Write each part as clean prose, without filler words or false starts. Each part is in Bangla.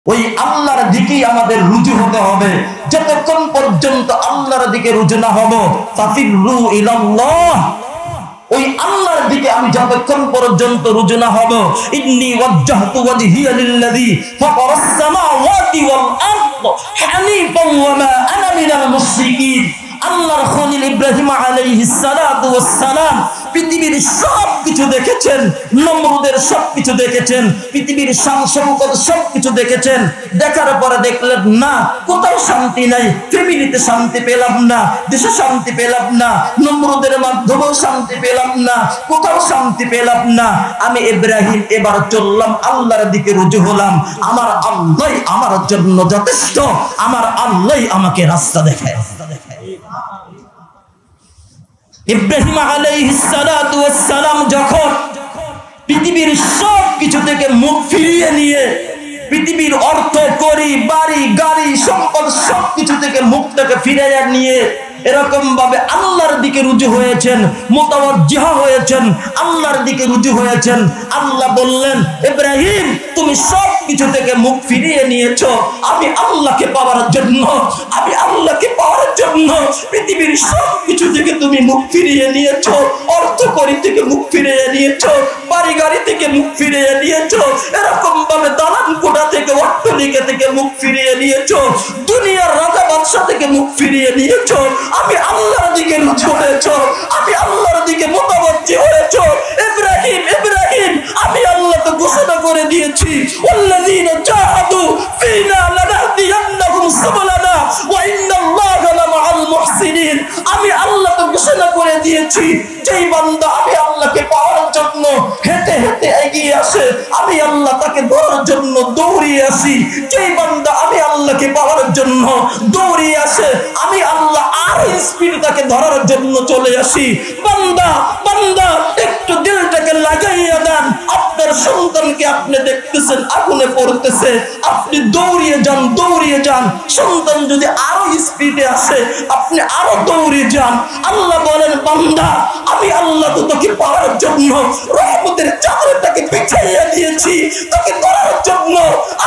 ওই আল্লাহর দিকেই আমাদের রুজু হতে হবে। যতক্ষণ পর্যন্ত আল্লাহর দিকে রুজু না হব, ফাফিরু ইলাল্লাহ, ওই আল্লাহর দিকে আমি যতক্ষণ পর্যন্ত রুজু না হব, ইন্নী ওয়াজ্জাহতু ওয়াজহিয়া লিল্লাযী ফাতারাস সামাওয়াতি ওয়াল আরদ হানিফান ওয়া মা আনা মিনাল মুশরিকিন। আল্লাহর খলিল ইব্রাহিম আলাইহিস সালাতু ওয়াস সালাম পৃথিবীর সবকিছু দেখেছেন, নমরুদের সবকিছু দেখেছেন, পৃথিবীর শান-শৌকত সবকিছু দেখেছেন। দেখার পরে দেখলেন না, কোথাও শান্তি নাই, ফ্যামিলিতে শান্তি পেলাম না, দেশে শান্তি পেলাম না, নমরুদের মাধ্যমেও শান্তি পেলাম না, কোথাও শান্তি পেলাম না। আমি ইব্রাহিম এবার চললাম আল্লাহর দিকে, রুজু হলাম। আমার আল্লাহই আমার জন্য যথেষ্ট, আমার আল্লাহই আমাকে রাস্তা দেখায়। ইব্রাহিম আলাইহিস সালাতু ওয়াস সালাম যখন পৃথিবীর সব কিছু থেকে মুখ ফিরিয়ে নিয়ে, পৃথিবীর অর্থ, করি, বাড়ি, গাড়ি, সম্পদ সবকিছু থেকে মুখটাকে ফিরিয়ে নিয়ে এরকম ভাবে আল্লাহর দিকে রুজু হয়েছেন, মুতাওয়াজ্জিহ হয়েছেন, আল্লাহর দিকে রুজু হয়েছেন। আল্লাহ বললেন, ইব্রাহিম তুমি সব কিছু থেকে মুখ ফিরিয়ে নিয়েছো আমি আল্লাহকে পাওয়ার জন্য, আমি আল্লাহকে পাওয়ার জন্য। পৃথিবীর সব কিছু থেকে তুমি মুখ ফিরিয়ে নিয়েছো, অর্থ করি থেকে মুখ ফিরিয়ে নিয়েছো, বাড়ি গাড়ি থেকে মুখ ফিরিয়ে নিয়েছো, এরকম ভাবে দালান কোঠা থেকে, অট্টালিকা থেকে মুখ ফিরিয়ে নিয়েছো, দুনিয়ার রাজা বাদশা থেকে মুখ ফিরিয়ে নিয়েছো। আমি আল্লাহর দিকে রুজু হয়েছো, আমি আল্লাহর দিকে মুতাওয়াজ্জিহ হয়েছো। ইব্রাহিম ইব্রাহিম আমি আল্লাহ তো ঘোষণা করে দিয়েছি, ওয়াল্লাযীনা জাহাদু ফীনা লানাহদিয়ান্নাহুম সুবুলানা ওয়া ইন্নাল্লাহা লামাআল মুহসিনিন। আমি আল্লাহ তো ঘোষণা করে দিয়েছি, যেই বান্দা আমি আল্লাহকে পাওয়ার জন্য হেঁটে হেঁটে এগিয়ে আসে, আমি আল্লাহ তাকে ধরার জন্য দৌড়িয়ে আসি। যেই বান্দা আমি আল্লাহকে পাওয়ার জন্য দৌড়িয়ে আসে, আমি আল্লাহ আরো স্পিড তাকে ধরার জন্য চলে আসি। বান্দা বান্দা একটু দিলটাকে লাগাইয়া দেন। আপনার সন্তানকে আপনি দেখতেছেন আগুনে পড়তেছে, আপনি দৌড়িয়ে যান, দৌড়িয়ে যান। সন্তান যদি আরো স্পিডে আসে, আপনি আরো দৌড়িয়ে যান। আল্লাহ বলেন, বান্দা আমি আল্লাহ তো তোকে পাওয়ার জন্য রহমতের চাদরটাকে বিছাইয়া দিয়েছি, তোকে ধরার জন্য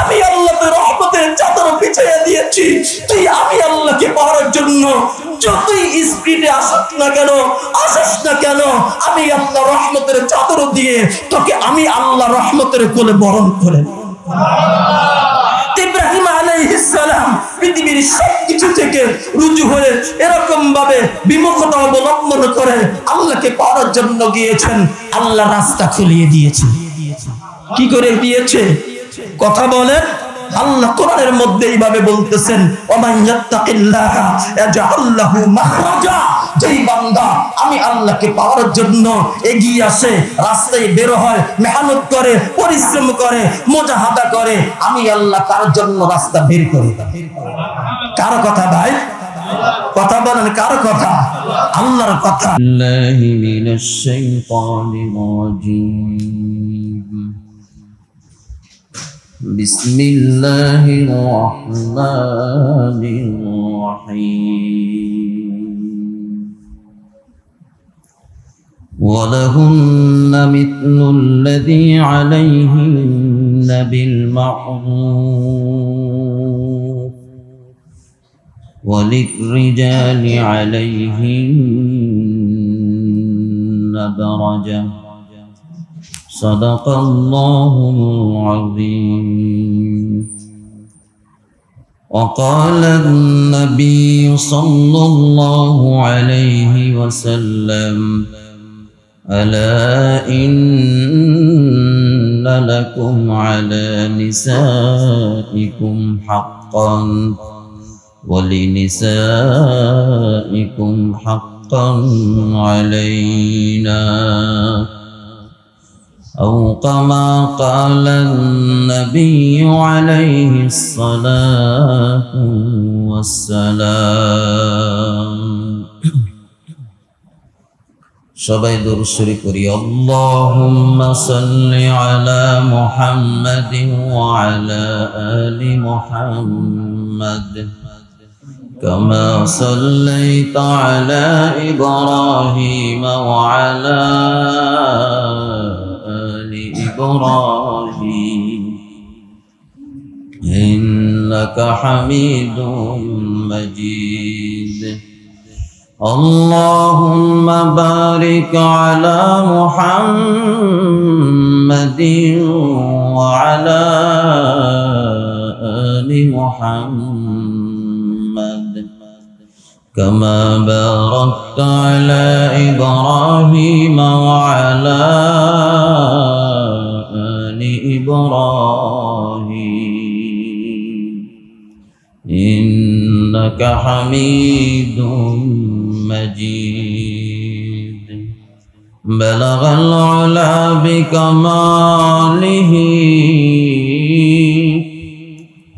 আমি আল্লাহ তো রহমতের চাদর বিছাইয়া দিয়েছি। তুই আমি আল্লাহকে পাওয়ার জন্য যতই স্পিডে আসিস না কেন, আসিস না কেন, আমি আল্লাহ রহমতের চাদর দিয়ে তোকে আমি আল্লাহ রহমতের কোলে বরণ করে। ইব্রাহিম আলাইহিস সালাম পৃথিবীর সবকিছু থেকে রুজু হয়ে এরকম ভাবে বিমুখতা অবলম্বন করে আল্লাহকে পাওয়ার জন্য গিয়েছেন। আল্লাহ রাস্তা খুলিয়ে দিয়েছে। কি করে দিয়েছে? কথা বলেন। আল্লাহ কোরআনের মধ্যে এইভাবে বলতেছেন, ওমান ইয়াত্তাকিল্লাহা ইয়াজআল লাহু মাখরাজা। যেই বান্দা আমি আল্লাহকে পাওয়ার জন্য এগিয়ে আসে, রাস্তায় বের হয়, মেহনত করে, পরিশ্রম করে, মুজাহাদা করে, আমি আল্লাহ তার জন্য রাস্তা বের করি। কার কথা ভাই? কথা বলেন, কার কথা? আল্লাহর কথা। বিল্লাহি মিনাশ শাইতানির রাজীম। বিসমিল্লাহির রহমানির রহিম। ওয়ালাহুন্না মিথলুল্লাযী আলাইহিন্না বিল মা'রুফ ওয়ালির-রিজালি আলাইহিন্না দারাজা। সাদাকাল্লাহুল আযীম। وقال النبي صلى الله عليه وسلم ألا إن لكم على نسائكم حقا ولنسائكم حقا علينا أو كما قال النبي عليه الصلاة والسلام। সবাই দুরূদ শরীফ পড়ি। আল্লাহুম্মা সাল্লি আলা মুহাম্মাদিন ওয়া আলা আলি মুহাম্মাদ কামা সাল্লাইতা আলা ইব্রাহিম ওয়া আলা আলি ইব্রাহিম إنك حميد مجيد اللهم بارك على محمد وعلى آل محمد كما باركت على إبراهيم وعلى آل إبراهيم إنك حميد مجيد بلغ العلا بكماله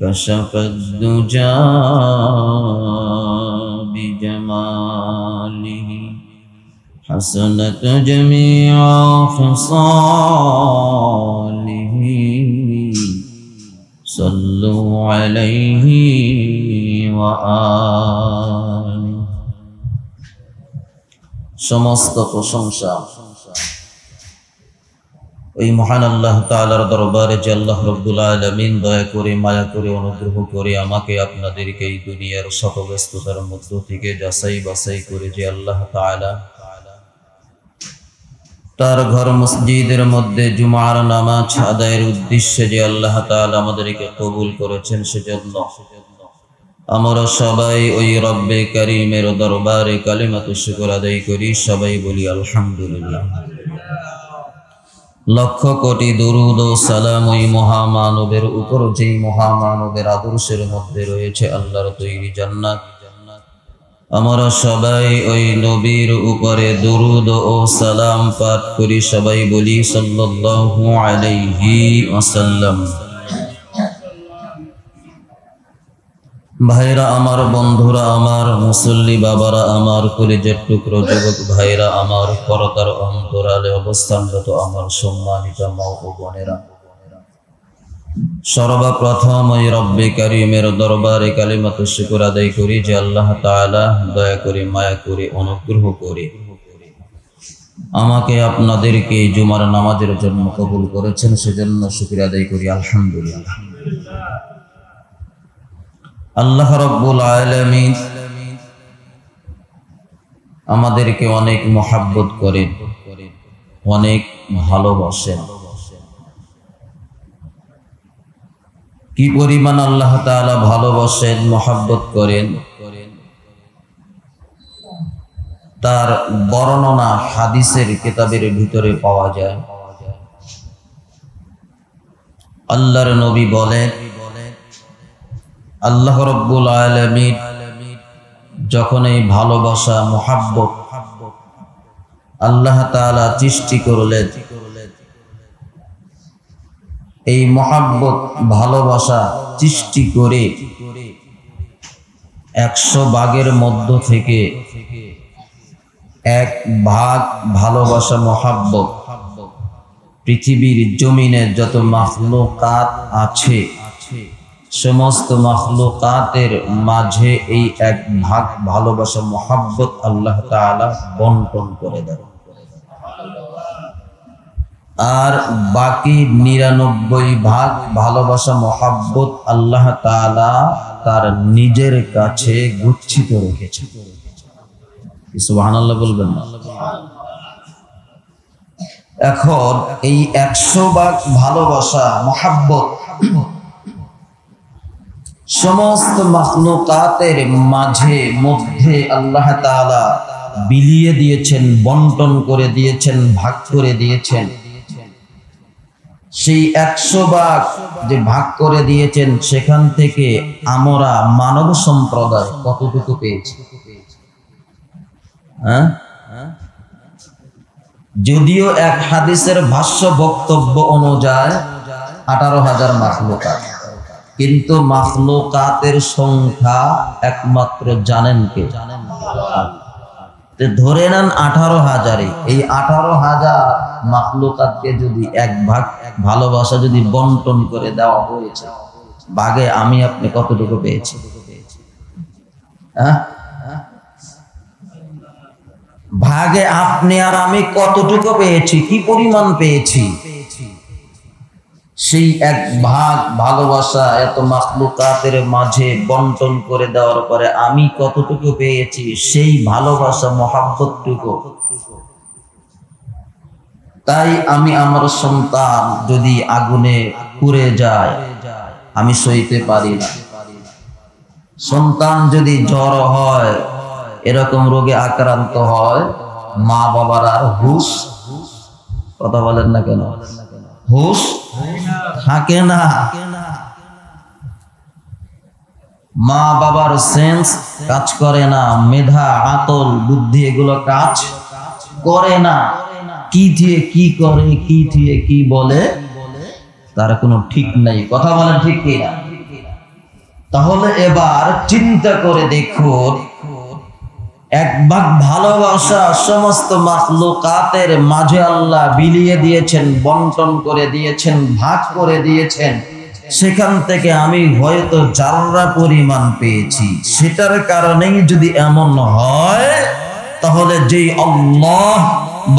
كشف الدجى بجماله حسنت جميع خصاله صلوا عليه وآله সমস্ত প্রশংসা ওই মহান আল্লাহ তাআলার দরবারে যে আল্লাহ রাব্বুল আলামিন দয়া করে মায়া করে অনুগ্রহ করে আমাকে আপনাদেরকে এই দুনিয়ার শত ব্যস্ততার মধ্য থেকে যাচাই বাছাই করে যে আল্লাহ তাআলা তার ঘর মসজিদের মধ্যে জুমার নামাজ আদায়ের উদ্দেশ্যে যে আল্লাহ তাআলা আমাদেরকে কবুল করেছেন সেজন্য আমরা সবাই ওই রব্বে কারীমের দরবারে কালিমাতু শুকর আদায় করি সবাই বলি আলহামদুলিল্লাহ লক্ষ কোটি দরুদ ও সালাম ওই মহামানবের উপর যেই মহামানবের আদর্শের মধ্যে রয়েছে আল্লাহর তৈরি জান্নাত আমরা সবাই ওই নবীর উপরে দরুদ ও সালাম পাঠ করি সবাই বলি সাল্লাল্লাহু আলাইহি ওয়াসাল্লাম ভাইরা আমার বন্ধুরা আমার মুসল্লি বাবারা আমার কলিজার টুকরো যুবক ভাইরা আমার পরতার অন্তরালে অবস্থানরত আমার সম্মানিত মা ও বোনেরা সর্বপ্রথম ওই রব্বে কারীমের দরবারে কালিমাতু শুকর আদায় করি যে আল্লাহ তাআলা দয়া করে মায়া করে অনুগ্রহ করে আমাকে আপনাদেরকে জুমার নামাজের জন্য কবুল করেছেন সেজন্য শুকরিয়া আদায় করি আলহামদুলিল্লাহ আল্লাহ রাব্বুল আলামিন আমাদেরকে অনেক মহব্বত করেন অনেক ভালোবাসেন কি পরিমাণ আল্লাহ তাআলা ভালোবাসেন মহব্বত করেন তার বর্ণনা হাদিসের কিতাবের ভিতরে পাওয়া যায় আল্লাহর নবী বলেন আল্লাহ রাব্বুল আলামিন যখন এই ভালোবাসা মুহাব্বত আল্লাহ তাআলা সৃষ্টি করলেন এই মুহাব্বত ভালোবাসা সৃষ্টি করে 100 ভাগের মধ্য থেকে এক ভাগ ভালোবাসা মুহাব্বত পৃথিবীর জমিনে যত মাখলুকাত আছে সমস্ত মাখলুকাতের মাঝে এই এক ভাগ ভালোবাসা মুহাব্বত আল্লাহ তাআলা বন্টন করে দেন আর বাকি 99 ভাগ ভালোবাসা মুহাব্বত আল্লাহ তাআলা তার নিজের কাছে গচ্ছিত রেখেছেন সুবহানাল্লাহ বলবেন না এখন এই 100 ভাগ ভালোবাসা মুহাব্বত সমস্ত মাখলুকাতের মাঝে মধ্যে আল্লাহ তাআলা বিলিয়ে দিয়েছেন বন্টন করে দিয়েছেন ভাগ করে দিয়েছেন সেই 100 ভাগ যে ভাগ করে দিয়েছেন সেখান থেকে আমরা মানব সম্প্রদায় কতটুকু পেয়েছি যদিও এক হাদিসের ভাষ্য বক্তব্য অনুযায়ী 18,000 মাখলুকাত কিন্তু মাখলুকাতের সংখ্যা একমাত্র জানেন কে ধরে নেন 18,000 এই 18,000 মাখলুকাতকে যদি এক ভাগ ভালোবাসা যদি বন্টন করে দেওয়া হয়েছে ভাগে আমি আপনি কতটুকু পেয়েছি ভাগে আপনি আর আমি কতটুকু পেয়েছি কি পরিমাণ পেয়েছি সেই এক ভাগ ভালোবাসা এত মাখলুকাতের মাঝে বন্টন করে দেওয়ার পরে আমি কতটুকু পেয়েছি, সেই ভালোবাসা মহাব্বতটুকু। তাই আমি আমার সন্তান যদি আগুনে পুড়ে যায় আমি সইতে পারি না। সন্তান যদি জ্বর হয়, এরকম রোগে আক্রান্ত হয়, মা বাবার আর হুঁশ, কথা বলেন না কেন, হুঁশ থাকে না। মা বাবার সেন্স কাজ করে না, মেধা আকল বুদ্ধি এগুলো কাজ করে না। কি দিয়ে কি করে, কি দিয়ে কি বলে তার কোনো ঠিক নাই, কথা বলেন ঠিক কিনা? তাহলে এবার চিন্তা করে দেখুন, এক ভাগ ভালোবাসা সমস্ত মাখলুকাতের মাঝে আল্লাহ বিলিয়ে দিয়েছেন, বন্টন করে দিয়েছেন, ভাগ করে দিয়েছেন। সেখান থেকে আমি হয়তো জাররা পরিমাণ পেয়েছি। সেটার কারণেই যদি এমন হয়, তাহলে যেই আল্লাহ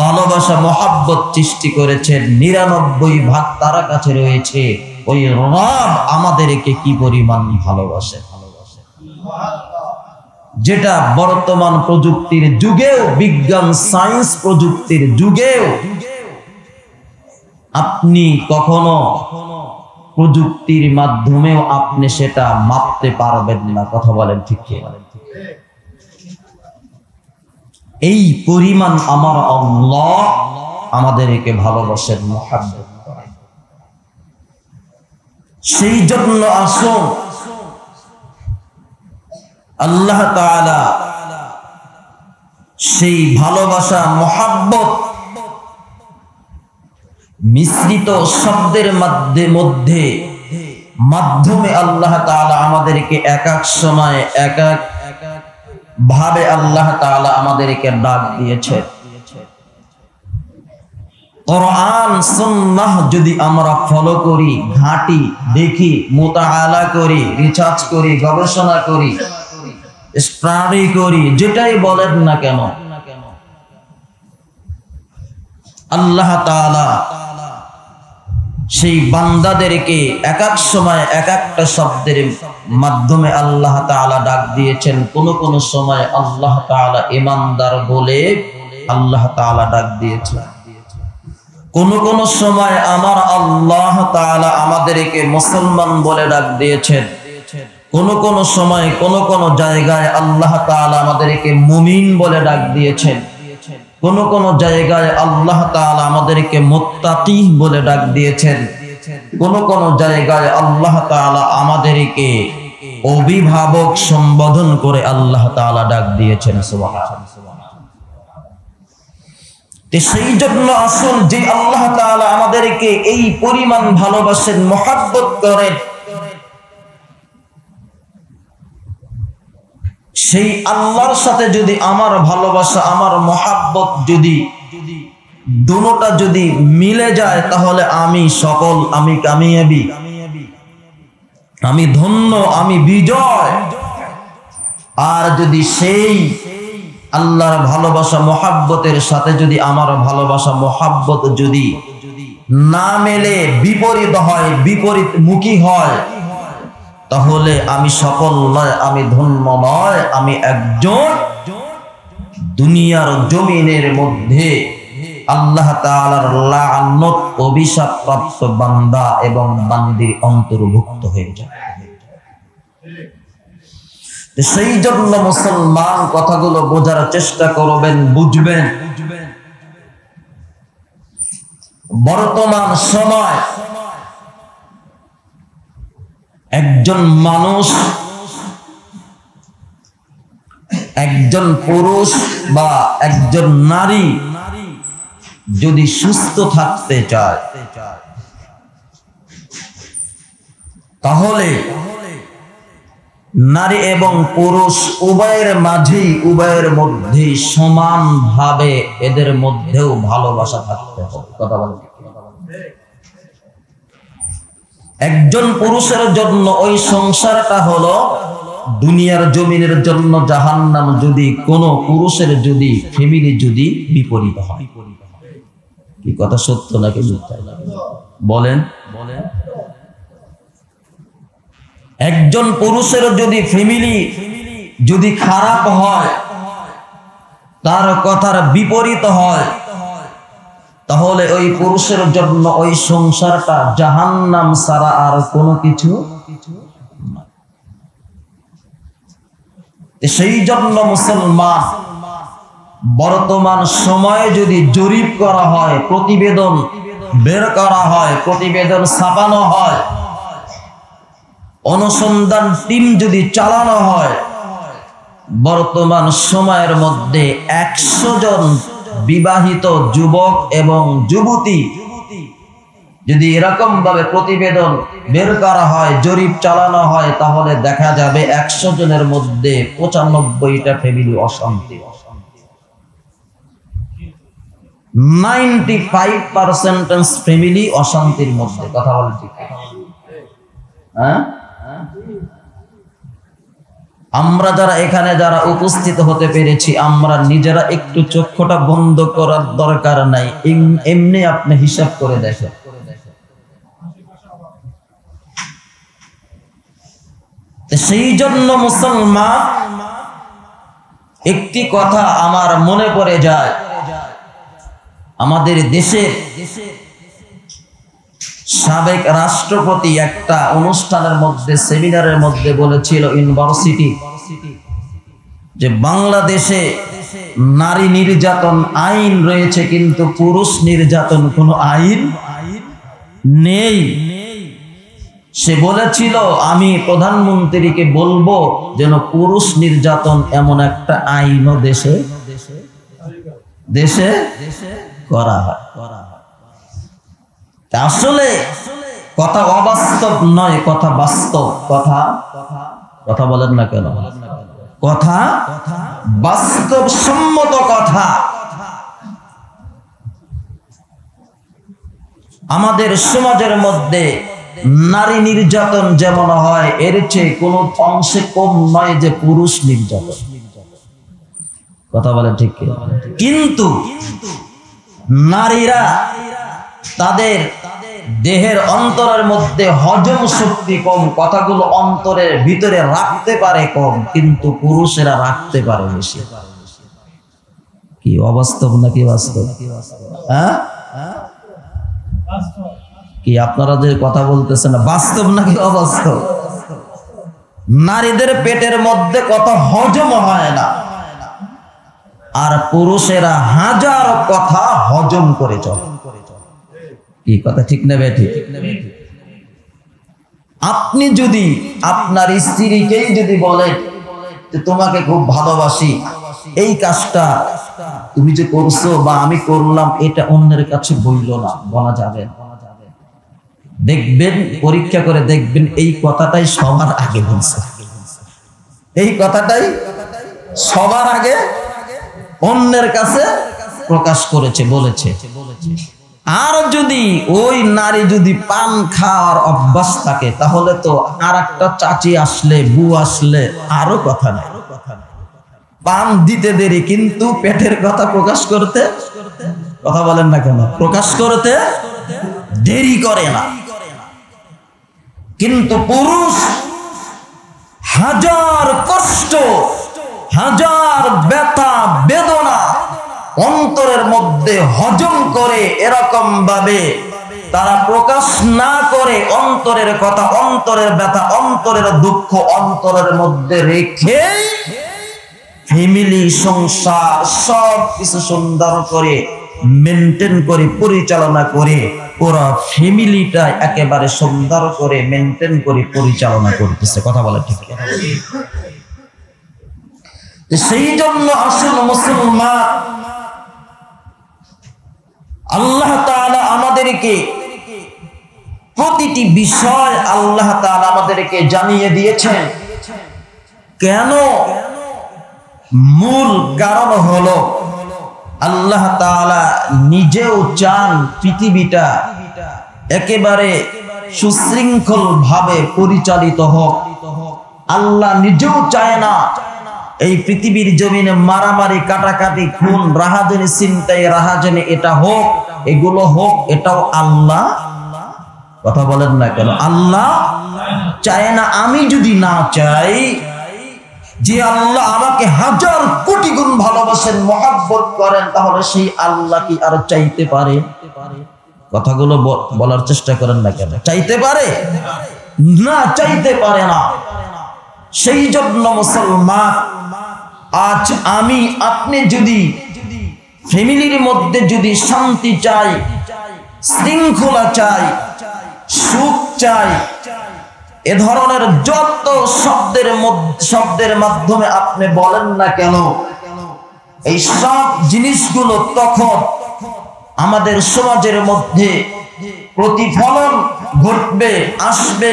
ভালোবাসা মহাব্বত সৃষ্টি করেছেন, 99 ভাগ তার কাছে রয়েছে, ওই রব আমাদেরকে কি পরিমাণ ভালোবাসে, যেটা বর্তমান প্রযুক্তির যুগেও, বিজ্ঞান সায়েন্স প্রযুক্তির যুগেও আপনি কখনো প্রযুক্তির মাধ্যমেও আপনি সেটা মাপতে পারবেন না, কথা বলেন ঠিক কি? এই পরিমাণ আমার আল্লাহ আমাদেরকে ভালোবাসেন, মুহাব্বত করেন। সেই জন্য আসুন আল্লাহ তাআলা সেই ভালোবাসা মুহাব্বত মিশ্রিত শব্দের মাধ্যমে আল্লাহ তাআলা আমাদেরকে এক এক সময় এক এক ভাবে আল্লাহ তাআলা আমাদেরকে ডাক দিয়েছে। কোরআন সুন্নাহ যদি আমরা ফলো করি, ঘাঁটি, দেখি, মুতাআলা করি, রিসার্চ করি, গবেষণা করি, স্টাডি করি, যেটাই বলেন না কেন, আল্লাহ তাআলা সেই বান্দাদেরকে এক এক সময় এক একটা শব্দের মাধ্যমে আল্লাহ তাআলা ডাক দিয়েছেন। কোন কোন সময় আল্লাহ তাআলা ঈমানদার বলে আল্লাহ তাআলা ডাক দিয়েছেন। কোন কোন সময় আমার আল্লাহ তাআলা আমাদেরকে মুসলমান বলে ডাক দিয়েছেন। কোন কোন সময় কোন কোন জায়গায় আল্লাহ তাআলা আমাদেরকে মুমিন বলে ডাক দিয়েছেন। কোন কোন জায়গায় আল্লাহ তাআলা আমাদেরকে মুত্তাকি বলে ডাক দিয়েছেন। কোন কোন জায়গায় আল্লাহ তাআলা আমাদেরকে অভিভাবক সম্বোধন করে আল্লাহ তাআলা ডাক দিয়েছেন। সুবহানাল্লাহ। সেই জন্য আসুন, যে আল্লাহ তাআলা আমাদেরকে এই পরিমাণ ভালোবাসেন, মুহাব্বত করেন, সেই আল্লাহর সাথে যদি আমার ভালোবাসা, আমার মুহাব্বত যদি দুটোটা যদি মিলে যায়, তাহলে আমি সফল, আমি কামিয়াবি, আমি ধন্য, আমি বিজয়। আর যদি সেই আল্লাহর ভালোবাসা মুহাব্বতের সাথে যদি আমার ভালোবাসা মুহাব্বত যদি না মেলে, বিপরীত হয়, বিপরীত মুখী হয়, তাহলে আমি সফল নয়, আমি ধন্য নয়, আমি একজন দুনিয়ার জমিনের মধ্যে আল্লাহ তাআলার লানত, অভিশাপ প্রাপ্ত বান্দা এবং বান্দির অন্তর্ভুক্ত হয়ে যায়। সেই জন্য মুসলমান কথাগুলো বোঝার চেষ্টা করবেন, বুঝবেন। বর্তমান সময় একজন মানুষ, একজন পুরুষ বা একজন নারী যদি সুস্থ থাকতে চায়, তাহলে নারী এবং পুরুষ উভয়ের মাঝেই, উভয়ের মধ্যে সমানভাবে এদের মধ্যেও ভালোবাসা থাকতে হবে। কথা বলেন। একজন পুরুষের জন্য ওই সংসারটা হলো দুনিয়ার জমিনের জন্য জাহান্নাম, যদি কোন পুরুষের যদি ফ্যামিলি যদি বিপরীত হয়। কি কথা সত্য নাকি মিথ্যা? বলেন, একজন পুরুষের যদি ফ্যামিলি যদি খারাপ হয়, তার কথার বিপরীত হয়, তাহলে ওই পুরুষের জন্য ওই সংসারটা জাহান্নাম ছাড়া আর কোনো কিছু। সেই জন্য মুসলমান বর্তমান সময়ে যদি জরিপ করা হয়, প্রতিবেদন বের করা হয়, প্রতিবেদন ছাপানো হয়, অনুসন্ধান টিম যদি চালানো হয়, বর্তমান সময়ের মধ্যে 100 জন বিবাহিত যুবক এবং যুবতী যদি এরকম ভাবে প্রতিবেদন বের করা হয়, জরিপ চালানো হয়, তাহলে দেখা যাবে 100 জনের মধ্যে 95টা ফ্যামিলি অশান্তি। 95% ফ্যামিলি অশান্তির মধ্যে। কথা বলেন ঠিক? হ্যাঁ, আমরা যারা এখানে যারা উপস্থিত হতে পেরেছি, আমরা নিজেরা একটু চক্ষুটা বন্ধ করার দরকার নাই, এমনি আপনি হিসাব করে দেখেন। সেই জন্য মুসলমান, একটি কথা আমার মনে পড়ে যায়, আমাদের দেশের সাবেক রাষ্ট্রপতি একটা অনুষ্ঠানের মধ্যে, সেমিনারের মধ্যে বলেছিল ইউনিভার্সিটি, যে বাংলাদেশে নারী নির্যাতন আইন রয়েছে কিন্তু পুরুষ নির্যাতন কোনো আইন নেই। সে বলেছিল, আমি প্রধানমন্ত্রীকে বলবো যেন পুরুষ নির্যাতন এমন একটা আইনও দেশে দেশে করা হয়। আসলে কথা অবাস্তব নয়, কথা বাস্তব। কথা বলেন না কেন? কথা বাস্তব সম্মত কথা। আমাদের সমাজের মধ্যে নারী নির্যাতন যেমন হয়, এর চেয়ে কোনো অংশে কম নয় যে পুরুষ নির্যাতন। কথা বলেন ঠিক? কিন্তু নারীরা তাদের দেহের অন্তরের মধ্যে হজম শক্তি কম, কথাগুলো অন্তরের ভিতরে রাখতে পারে কম, কিন্তু পুরুষেরা রাখতে পারে বেশি। কি অবাস্তব নাকি বাস্তব? হ্যাঁ, কি আপনারা যে কথা বলতেছেন না, বাস্তব নাকি অবাস্তব? নারীদের পেটের মধ্যে কথা হজম হয় না, আর পুরুষেরা হাজার কথা হজম করে চলে। কি কথা ঠিক না বেঠিক? আপনি যদি আপনার স্ত্রীকেই যদি বলেন যে তোমাকে খুব ভালোবাসি, এই কাজটা তুমি যে করছো বা আমি করলাম, এটা অন্যের কাছে বললো না, বলা যাবে। দেখবেন, পরীক্ষা করে দেখবেন, এই কথাটাই সবার আগে বলছে, এই কথাটাই সবার আগে অন্যের কাছে প্রকাশ করেছে, বলেছে। আর যদি ওই নারী যদি পান খাওয়ার অভ্যাস থাকে, তাহলে তো আর একটা চাচি আসলে, বউ আসলে আরো কথা নাই, পান দিতে দেরি, কিন্তু পেটের কথা প্রকাশ করতে, কথা বলেন না কেন, প্রকাশ করতে দেরি করে না। কিন্তু পুরুষ হাজার কষ্ট, হাজার ব্যথা বেদনা অন্তরের মধ্যে হজম করে, এরকম ভাবে তারা প্রকাশ না করে অন্তরের কথা, অন্তরের ব্যথা, অন্তরের দুঃখ অন্তরের মধ্যে রেখে ফ্যামিলি, সংসার সব কিছু সুন্দর করে মেনটেন করে, পরিচালনা করে, ওরা ফ্যামিলিটা একেবারে সুন্দর করে মেনটেন করে পরিচালনা করতেছে। কথা বলে ঠিক? সেই জন্য আসল মুসলমান, আল্লাহ তাআলা আমাদেরকে প্রতিটি বিষয় আল্লাহ তাআলা আমাদেরকে জানিয়ে দিয়েছেন। কেন? মূল কারণ হলো আল্লাহ তাআলা নিজেও চান পৃথিবীটা একেবারে সুশৃঙ্খল ভাবে পরিচালিত হোক। আল্লাহ নিজেও চায় না এই পৃথিবীর জমিনে মারামারি, কাটাকাটি, খুন, রাহাজানি, চিন্তায় রাহাজানি এটা হোক, এগুলো হোক, এটাও আল্লাহ কথা বলেন না কেন? আল্লাহ চায় না। আমি যদি না চাই যে আল্লাহ আমাকে হাজার কোটি গুণ ভালোবাসেন, মহব্বত করেন, তাহলে সেই আল্লাহ কি আর চাইতে পারে? কথাগুলো বলার চেষ্টা করেন না কেন? চাইতে পারে না, চাইতে পারে না। সেই জন্য মুসলমান, আজ আমি আপনি যদি ফ্যামিলির মধ্যে যদি শান্তি চাই, শৃঙ্খলা চাই, সুখ চাই, এ ধরনের যত শব্দের মাধ্যমে আপনি বলেন না কেন, এই সব জিনিসগুলো তখন আমাদের সমাজের মধ্যে প্রতিফলন ঘটবে, আসবে,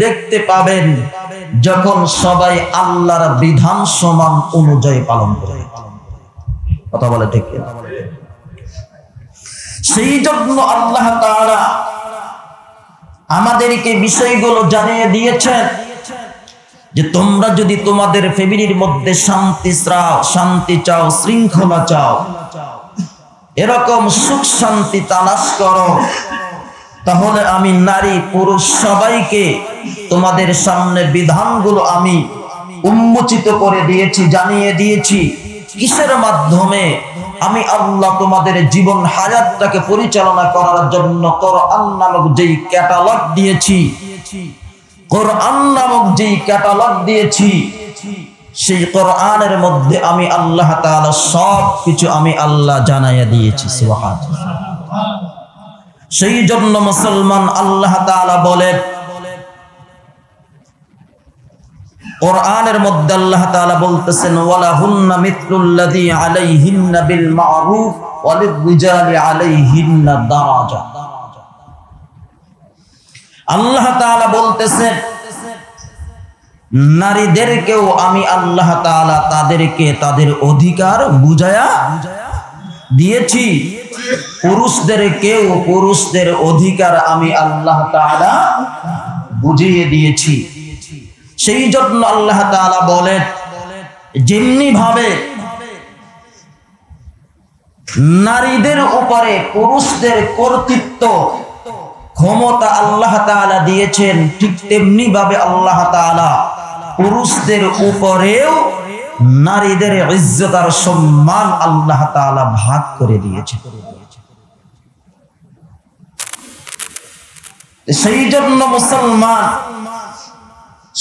দেখতে পাবেন যখন সবাই আল্লাহর বিধান সমান অনুযায়ী পালন করে। কথা বলে ঠিক কিনা? সেই জন্য আল্লাহ তাআলা আমাদেরকে বিষয়গুলো জানিয়ে দিয়েছেন যে তোমরা যদি তোমাদের ফ্যামিলির মধ্যে শান্তি চাও, শৃঙ্খলা চাও, এরকম সুখ শান্তি তালাশ করো, তাহলে আমি নারী পুরুষ সবাইকে তোমাদের সামনে বিধানগুলো আমি উন্মোচিত করে দিয়েছি, জানিয়ে দিয়েছি। কিসের মাধ্যমে? আমি আল্লাহ তোমাদের জীবন হায়াতটাকে পরিচালনা করার জন্য কোরআন নামক যেই ক্যাটালগ দিয়েছি, সেই কোরআনের মধ্যে আমি আল্লাহ তাআলা সব কিছু আমি আল্লাহ জানাইয়া দিয়েছি। সুবহানাল্লাহ। সেই জন্য মুসলমান, আল্লাহ তাআলা বলেন কোরআনের মধ্যে, আল্লাহ তাআলা বলতেছেন ওয়ালাহুন্না মিথলুল্লাযী আলাইহিন্না বিল মা'রুফ ওয়ালির-রিজালি আলাইহিন্না দারাজা। আল্লাহ তাআলা বলতেছেন নারীদেরকেও আমি আল্লাহ তাআলা তাদেরকে তাদের অধিকার বুঝায়া দিয়েছি, পুরুষদেরকেও পুরুষদের অধিকার আমি আল্লাহ তাআলা বুঝিয়ে দিয়েছি। সেই জন্য আল্লাহ তাআলা বলেন যেমনি ভাবে নারীদের উপরে পুরুষদের কর্তৃত্ব ক্ষমতা আল্লাহ তাআলা দিয়েছেন, ঠিক তেমনি ভাবে আল্লাহ তাআলা পুরুষদের উপরেও নারীদের ইজ্জত আর সম্মান আল্লাহ তাআলা ভাগ করে দিয়েছেন। সেই জন্য মুসলমান,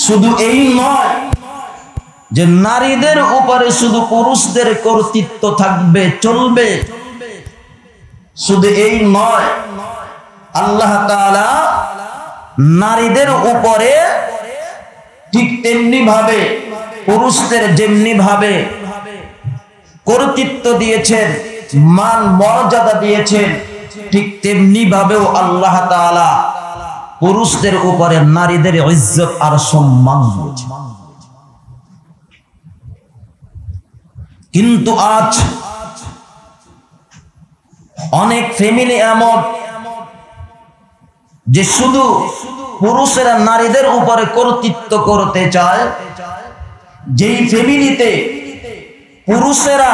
শুধু এই নয় যে নারীদের উপরে শুধু পুরুষদের কর্তৃত্ব থাকবে, চলবে, শুধু এই নয়, আল্লাহ তাআলা নারীদের উপরে ঠিক তেমনি ভাবে পুরুষদের যেমনি ভাবে কর্তৃত্ব দিয়েছেন, মান মর্যাদা দিয়েছেন, ঠিক তেমনি ভাবেও আল্লাহ তাআলা পুরুষদের উপরে নারীদের ইজ্জত আর সম্মান দিয়েছেন। কিন্তু আজ অনেক ফ্যামিলি এমন যে শুধু পুরুষেরা নারীদের উপরে কর্তৃত্ব করতে চায়, যেই ফ্যামিলিতে পুরুষেরা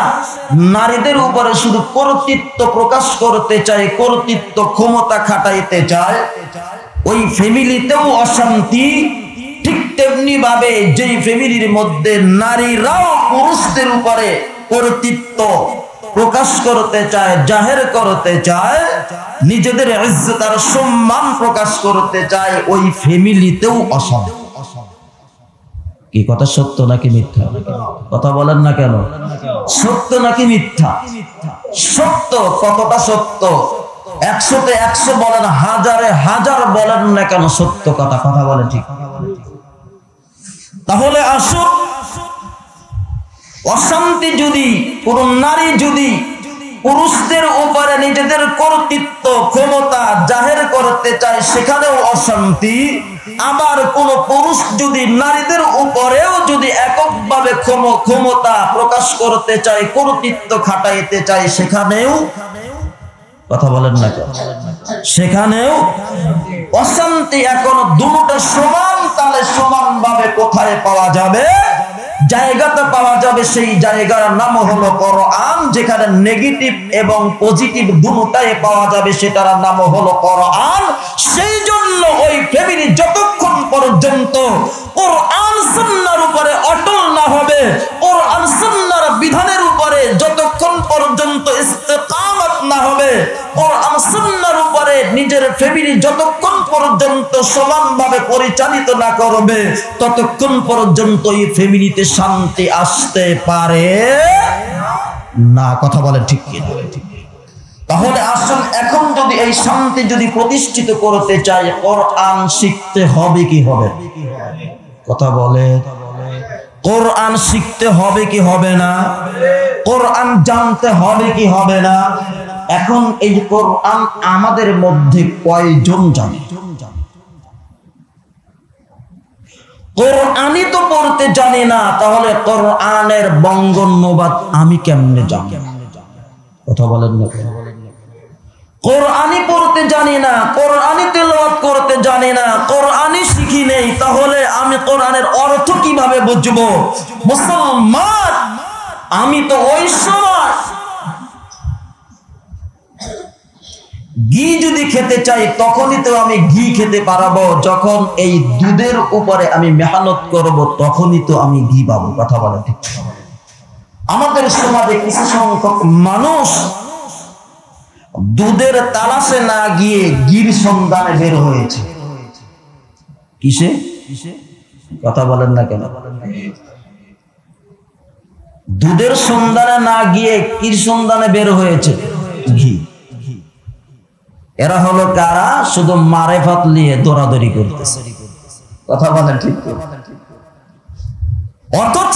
নারীদের উপরে শুধু কর্তৃত্ব প্রকাশ করতে চায়, কর্তৃত্ব ক্ষমতা খাটাইতে চায়, ওই ফ্যামিলিতেও অশান্তি। ঠিক তেমনি ভাবে যেই ফ্যামিলির মধ্যে নারীরাও পুরুষদের উপরে কর্তৃত্ব প্রকাশ করতে চায়, জাহের করতে চায়, নিজেদের ইজ্জত আর সম্মান প্রকাশ করতে চায়, ওই ফ্যামিলিতেও অশান্তি। কি কথা সত্য নাকি মিথ্যা? কথা বলেন না কেন? সত্য নাকি মিথ্যা? সত্য। কতটা সত্য? 100-তে 100 বলেন, 1000-এ 1000 বলেন না কেন, সত্য কথা। কথা বলেন ঠিক। তাহলে আসুন, অশান্তি যদি কোন নারী যদি পুরুষদের উপরে নিজেদের কর্তৃত্ব ক্ষমতা জাহের করতে চায়, সেখানেও অশান্তি। আবার কোন পুরুষ যদি নারীদের উপরেও যদি এককভাবে ক্ষমতা প্রকাশ করতে চায়, কর্তৃত্ব খাটাইতে চায়, সেখানেও, কথা বলেন না কেন, সেখানেও অশান্তি। এখন দুটো সমান তালে সমান ভাবে কোথায় পাওয়া যাবে? জায়গাটা পাওয়া যাবে, সেই জায়গার নাম হলো কোরআন। যেখানে নেগেটিভ এবং পজিটিভ দুটোটাই পাওয়া যাবে, সেটার নাম হলো কোরআন। সেই জন্য ওই ফ্যামিলি যতক্ষণ পর্যন্ত কোরআন সুন্নাহর উপরে অটল না হবে, কোরআন সুন্নাহর বিধানের উপরে যতক্ষণ পর্যন্ত ইস্তেকামত না হবে, কোরআন সুন্নাহর উপরে নিজের ফ্যামিলি যতক্ষণ পর্যন্ত সমানভাবে পরিচালিত না করবে, ততক্ষণ পর্যন্ত এই ফ্যামিলিতে শান্তি আসতে পারে না। কথা বলে ঠিক কি? তাহলে আসুন, এখন যদি এই শান্তি যদি প্রতিষ্ঠিত করতে চাই, কোরআন শিখতে হবে কি হবে? কথা বলে, কোরআন শিখতে হবে কি হবে না? কোরআন জানতে হবে কি হবে না? এখন এই কোরআন আমাদের মধ্যে কয়জন জানে? কোরআনই তো পড়তে জানি না, তাহলে কোরআনের বঙ্গানুবাদ আমি কেমনে জানি? কথা বলেন না। কোরআনই পড়তে জানি না, কোরআনই তেলাওয়াত করতে জানি না, কোরআনই শিখি নেই, তাহলে আমি কোরআনের অর্থ কিভাবে বুঝবো? মুসলমান আমি তো ওই সময় ঘি যদি খেতে চাই, তখনই তো আমি ঘি খেতে পারবো যখন এই দুধের উপরে আমি মেহনত করব, তখনই তো আমি ঘি পাবো। কথা বলে ঠিক? আমাদের সমাজে কিছু সংখ্যক মানুষ দুধের তালাশে না গিয়ে ঘির সন্ধানে বের হয়েছে। কিসে? কথা বলেন না কেন? দুধের সন্ধানে না গিয়ে কির সন্ধানে বের হয়েছে? ঘি। এরা হলো কারা? শুধু মারেফাত নিয়ে দৌড়াদৌড়ি করতেছে। কথা বলেন ঠিক? অথচ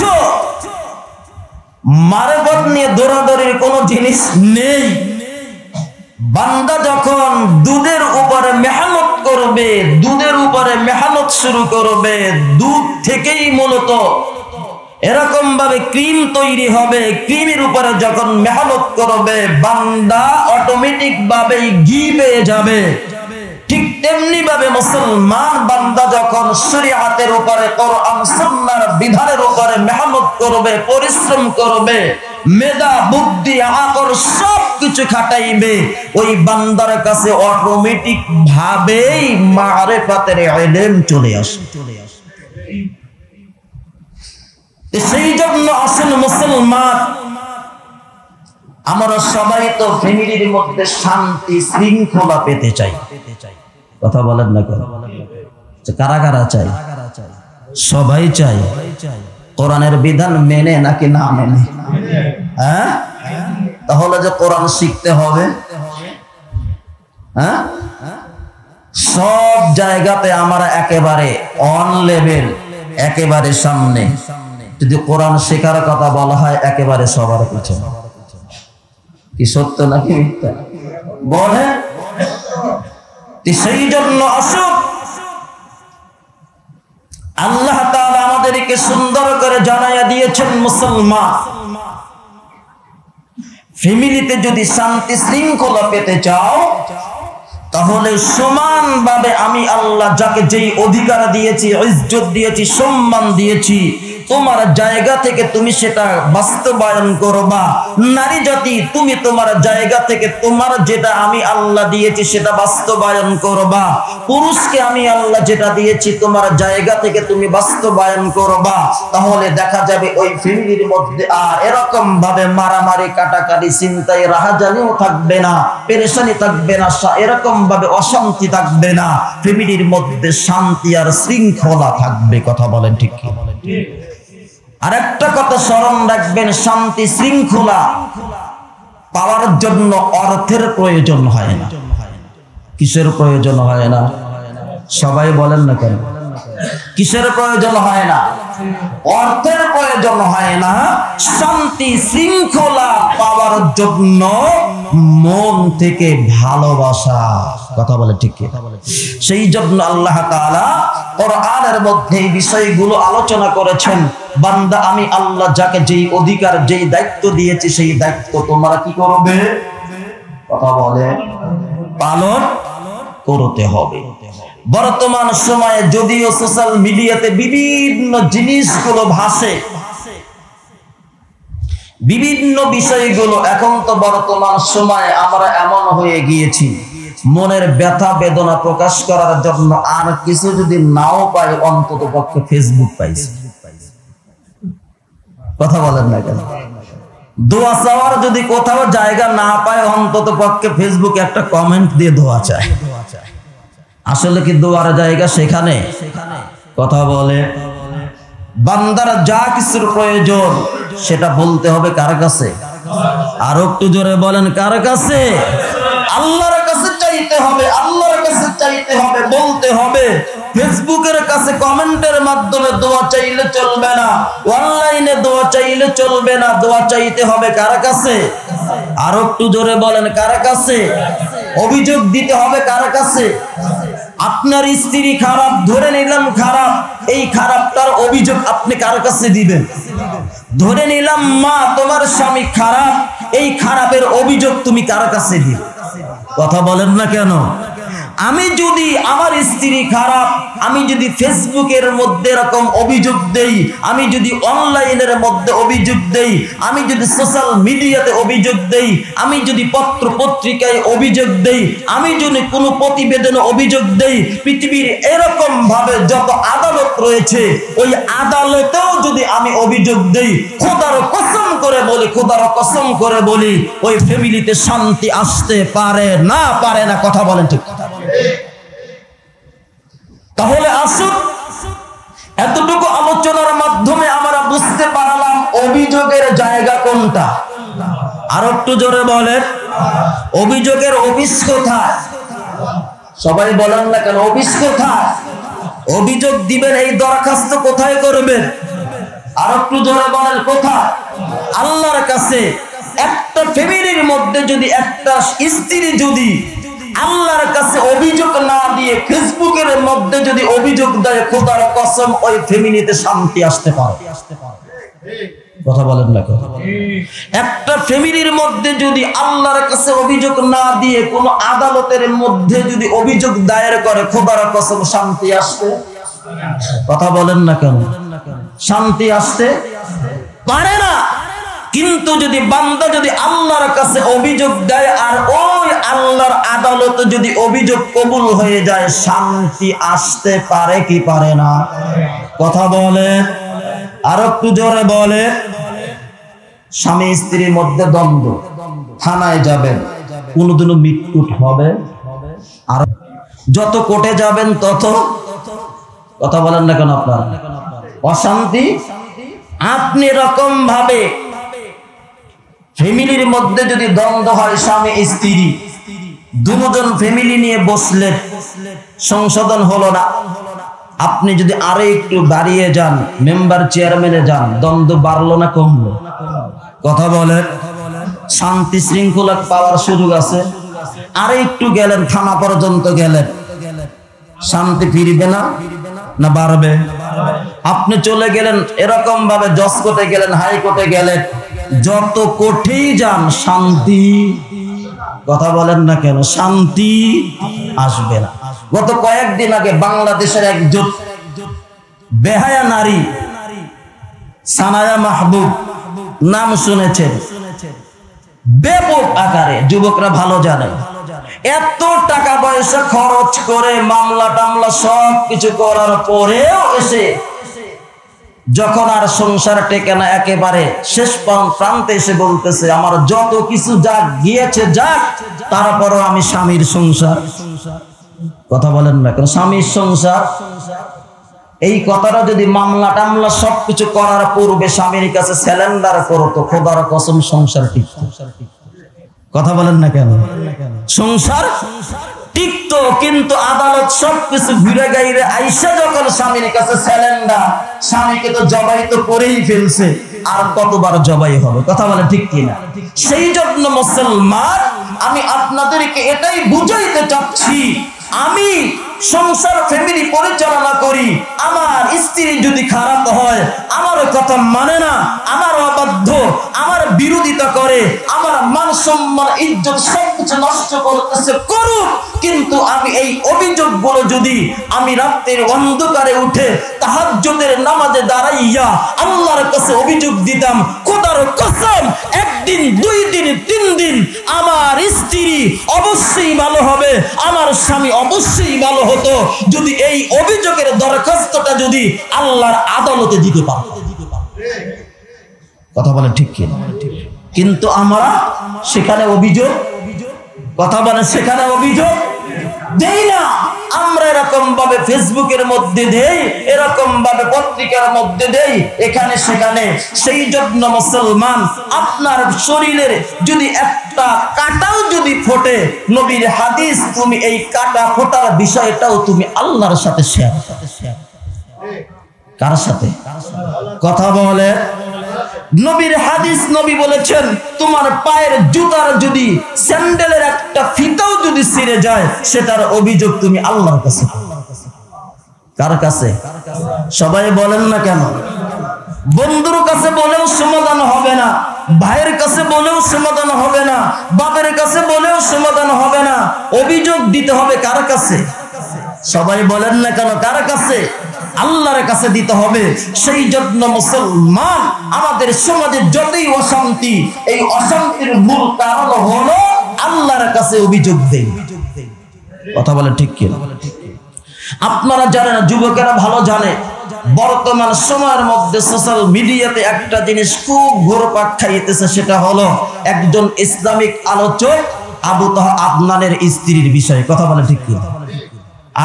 মারেফাত নিয়ে দৌড়াদৌড়ির কোনো জিনিস নেই। বান্দা যখন দুধের উপরে মেহনত করবে, দুধের উপরে মেহনত শুরু করবে, দুধ থেকেই মূলত এরকম ভাবে ক্রিম তৈরি হবে। ক্রিমের উপরে যখন মেহনত করবে, বান্দা অটোমেটিক ভাবে ঘি পেয়ে যাবে। ঠিক তেমনি ভাবে মুসলমান বান্দা যখন শরীয়তের উপরে, কোরআন সুন্নাহর বিধানের উপরে মেহনত করবে, পরিশ্রম করবে, মেধা বুদ্ধি আকল সবকিছু খাটাইবে, ওই বান্দার কাছে অটোমেটিক ভাবেই মারেফাতের ইলম চলে আসে। সেই জন্য আসল মুসলমান আমরা সবাই তো ফ্যামিলির মধ্যে শান্তি শৃঙ্খলা পেতে চাই। কথা বলেন না কেন? কারা কারা চাই? সবাই চাই। কোরআনের বিধান মেনে নাকি না মেনে? হ্যাঁ, তাহলে যে কোরআন শিখতে হবে, হ্যাঁ, সব জায়গাতে আমরা একেবারে অন লেভেল, একেবারে সামনে। যদি কোরআন শেখার কথা বলা হয়, একেবারে সবার পিছনে। কি সত্য নাকি মিথ্যা বলে? সেই জন্য আসুন, আল্লাহ তাআলা আমাদেরকে সুন্দর করে জানাইয়া দিয়েছেন, মুসলমান ফ্যামিলিতে যদি শান্তি শৃঙ্খলা পেতে চাও, তাহলে সমানভাবে আমি আল্লাহ যাকে যেই অধিকার দিয়েছি, ইজ্জত দিয়েছি, সম্মান দিয়েছি, তোমার জায়গা থেকে তুমি সেটা বাস্তবায়ন করবা। নারী জাতি, তুমি তোমার জায়গা থেকে তোমার যেটা আমি আল্লাহ দিয়েছি সেটা বাস্তবায়ন করবা। পুরুষকে আমি আল্লাহ যেটা দিয়েছি তোমার জায়গা থেকে তুমি বাস্তবায়ন করবা। তাহলে দেখা যাবে ওই ফ্যামিলির মধ্যে আর এরকম ভাবে মারামারি, কাটাকাটি, চিন্তায় রাহাজানিও থাকবে না, পেরেশানি থাকবে না, এরকম ভাবে অশান্তি থাকবে না। ফ্যামিলির মধ্যে শান্তি আর শৃঙ্খলা থাকবে। কথা বলেন ঠিক কি? আরেকটা কথা স্মরণ রাখবেন, শান্তি শৃঙ্খলা পাওয়ার জন্য অর্থের প্রয়োজন হয় না। কিসের প্রয়োজন হয় না? সবাই বলেন না কেন? কিসের প্রয়োজন হয় না? অর্থের প্রয়োজন হয় না। শান্তি শৃঙ্খলা পাওয়ার জন্য মন থেকে ভালোবাসা। কথা বলে ঠিক কি? সেই জন্য আল্লাহ তাআলা কোরআনের মধ্যে এই বিষয়গুলো আলোচনা করেছেন। বান্দা, আমি আল্লাহ যাকে যেই অধিকার, যেই দায়িত্ব দিয়েছি, সেই দায়িত্ব তোমরা কি করবে? কথা বলে পালন করতে হবে। বর্তমান সময়ে যদিও সোশ্যাল মিডিয়াতে বিভিন্ন জিনিসগুলো ভাসে, বিভিন্ন বিষয়গুলো এখন তো বর্তমান সময়ে আমরা এমন হয়ে গিয়েছি, মনের ব্যথা বেদনা প্রকাশ করার জন্য আর কিছু যদি নাও পাই, অন্তত পক্ষে ফেসবুক পাইছি। কথা বলেন না কেন? দোয়া চাওয়ার যদি কোথাও জায়গা না পায়, অন্তত পক্ষে ফেসবুকে একটা কমেন্ট দিয়ে দোয়া চায়। আসলে কি দোয়ার জায়গা সেখানে? কথা বলে, বান্দার যা কিছুর প্রয়োজন সেটা বলতে হবে কার কাছে? আর একটু জোরে বলেন, কার কাছে? আল্লাহর কাছে চাইতে হবে, আল্লাহর কাছে চাইতে হবে, বলতে হবে। ফেসবুকের কাছে কমেন্টের মাধ্যমে দোয়া চাইলে চলবে না, অনলাইনে দোয়া চাইলে চলবে না, দোয়া চাইতে হবে কার কাছে? আর একটু জোরে বলেন, কার কাছে? অভিযোগ দিতে হবে কার কাছে? আপনার স্ত্রী খারাপ, ধরে নিলাম খারাপ, এই খারাপটার অভিযোগ আপনি কার কাছে দিবেন? ধরে নিলাম মা, তোমার স্বামী খারাপ, এই খারাপের অভিযোগ তুমি কার কাছে দিবে? কথা বলেন না কেন? আমি যদি আমার স্ত্রী খারাপ, আমি যদি ফেসবুকের মধ্যে এরকম অভিযোগ দেই, আমি যদি অনলাইনের মধ্যে অভিযোগ দেই, আমি যদি সোশ্যাল মিডিয়াতে অভিযোগ দেই, আমি যদি পত্র পত্রিকায় অভিযোগ দেই, আমি যদি কোনো প্রতিবেদনে অভিযোগ দেই, পৃথিবীর এরকম ভাবে যত আদালত রয়েছে, ওই আদালতেও যদি আমি অভিযোগ দেই, খোদার কসম করে বলি, খোদার কসম করে বলি, ওই ফ্যামিলিতে শান্তি আসতে পারে না, পারে না। কথা বলেন ঠিক? তাহলে আসুন, এতটুকু আলোচনার মাধ্যমে আমরা বুঝতে পারলাম অভিযোগের জায়গা কোনটা। আর একটু জোরে বলেন, অভিযোগের অফিস কোথায়? সবাই বলেন না কেন, অফিস কোথায়? অভিযোগ দিবেন, এই দরখাস্ত কোথায় করবেন? আর একটু জোরে বলেন, কোথায়? আল্লাহর কাছে। একটা ফ্যামিলির মধ্যে যদি একটা স্ত্রী যদি আল্লাহর কাছে অভিযোগ না দিয়ে ফেসবুকের মধ্যে যদি অভিযোগ দেয়, খোদার কসম ওই ফ্যামিলিতে শান্তি আসতে পারে। কথা বলেন না? একটা ফ্যামিলির মধ্যে যদি আল্লাহর কাছে অভিযোগ না দিয়ে কোন আদালতের মধ্যে যদি অভিযোগ দায়ের করে, খোদার কসম শান্তি আসতে, কথা বলেন না কেন? শান্তি আসতে পারে না। কিন্তু যদি বান্দা যদি আল্লাহর কাছে অভিযোগ দেয় আর ওই আল্লাহর আদালতে যদি অভিযোগ কবুল হয়ে যায়, শান্তি আসতে পারে কি পারে না? কথা বলে, আর একটু জোরে বলে। স্বামী স্ত্রীর মধ্যে দ্বন্দ্ব, থানায় যাবেন, কোনদিনও মিটকুট হবে? আর যত কোর্টে যাবেন তত, কথা বলেন না কেন, আপনার অশান্তি। আপনি এরকম ভাবে ফ্যামিলির মধ্যে যদি দ্বন্দ্ব হয়, স্বামী স্ত্রী দুজন ফ্যামিলি নিয়ে বসলেন, সংশোধন হলো না, আপনি যদি আরো একটু দাঁড়িয়ে যান, মেম্বার চেয়ারম্যানে যান, দ্বন্দ্ব বাড়লো না কমলো? কথা বলেন, শান্তি শৃঙ্খলা পাওয়ার সুযোগ আছে। আরো একটু গেলেন, থানা পর্যন্ত গেলেন, শান্তি ফিরবে না না বাড়বে? আপনি চলে গেলেন এরকম ভাবে, জজ কোর্টে গেলেন, হাইকোর্টে গেলেন, যত কোর্টেই যান শান্তি, কথা বলেন না কেন, শান্তি আসবে না। গত কয়েকদিন আগে বাংলাদেশের একজন বেহায়া নারী, সানায়া মাহবুব, নাম শুনেছেন, ব্যাপক আকারে, যুবকরা ভালো জানে, এত টাকা পয়সা খরচ করে মামলা টামলা সব কিছু করার পরেও এসে যখন আর সংসার টেকে না, একেবারে শেষ প্রান্তে এসে বলতেছে, আমার যত কিছু যাক গিয়েছে যাক, তারপরও আমি স্বামীর সংসার। কথা বলেন না কেন, স্বামীর সংসার। এই কথাটা যদি মামলা টামলা সবকিছু করার পূর্বে স্বামীর কাছে স্যালেন্ডার করতো, খোদার কসম সংসার টিকতো। কথা বলেন না কেন, সংসার টিকতো। কিন্তু আদালত সবকিছু ঘুরে গাইরে আইসা যখন স্বামীর কাছে স্যালেন্ডার, স্বামীকে তো জবাই তো করেই ফেলছে, আর কতবার জবাই হবে? কথা বলে ঠিক কিনা? সেই জন্য মুসলমান, আমি আপনাদেরকে এটাই বুঝাইতে চাচ্ছি, আমি সংসার ফ্যামিলি পরিচালনা করি, আমার স্ত্রী যদি খারাপ হয়, আমার কথা মানে না, আমার অবাধ্য, আমার বিরোধিতা করে, আমার মান সম্মান ইজ্জত সবকিছু নষ্ট করতেছে, করুক, কিন্তু আমি এই অভিযোগগুলো যদি আমি রাতের অন্ধকারে উঠে তাহাজ্জুদের নামাজে দাঁড়াইয়া আল্লাহর কাছে অভিযোগ দিতাম, খোদার কসম একদিন, 2 দিন, 3 দিন আমার স্ত্রী অবশ্যই ভালো হবে, আমার স্বামী অবশ্যই ভালো হতো যদি এই অভিযোগের দরখাস্তটা যদি আল্লাহর আদালতে দিতে পারতাম। কথা বলেন ঠিক কি? কিন্তু আমরা সেখানে অভিযোগ, কথা বলেন সেখানে অভিযোগ দেই না। আমরা এরকম ভাবে ফেসবুকের মধ্যে দেই, এরকম ভাবে পত্রিকার মধ্যে দেই, এখানে সেখানে। সেই জন্য মুসলমান, আপনার শরীরের যদি একটা কাঁটাও যদি ফোটে, নবীর হাদিস, তুমি এই কাঁটা ফোটার বিষয়টাও তুমি আল্লাহর সাথে শেয়ার। কার সাথে? কথা বলে নবীর হাদিস, নবী বলেছেন তোমার পায়ের জুতার যদি স্যান্ডেলের একটা ফিতাও যদি ছিঁড়ে যায়, সেটার অভিযোগ তুমি আল্লাহর কাছে। কার কাছে? সবাই বলেন না কেন? বন্ধুর কাছে বলেও সমাধান হবে না, ভাইয়ের কাছে বলেও সমাধান হবে না, বাপের কাছে বলেও সমাধান হবে না, অভিযোগ দিতে হবে কার কাছে? সবাই বলেন না কেন? কার কাছে? আল্লাহর কাছে দিতে হবে। সেই জন্য মুসলমান, আমাদের সমাজে যতই অশান্তি, এই অশান্তির মূল কারণ হলো আল্লাহর কাছে অভিযোগ দেই। কথা বলে ঠিক কি? আপনারা জানেন, যুবকেরা ভালো জানে, বর্তমান সময়ের মধ্যে সোশ্যাল মিডিয়াতে একটা জিনিস খুব ঘুরপাক খাইতেছে, সেটা হলো একজন ইসলামিক আলোচক আবু তাহা আদনানের স্ত্রীর বিষয়। কথা বলে ঠিক কি?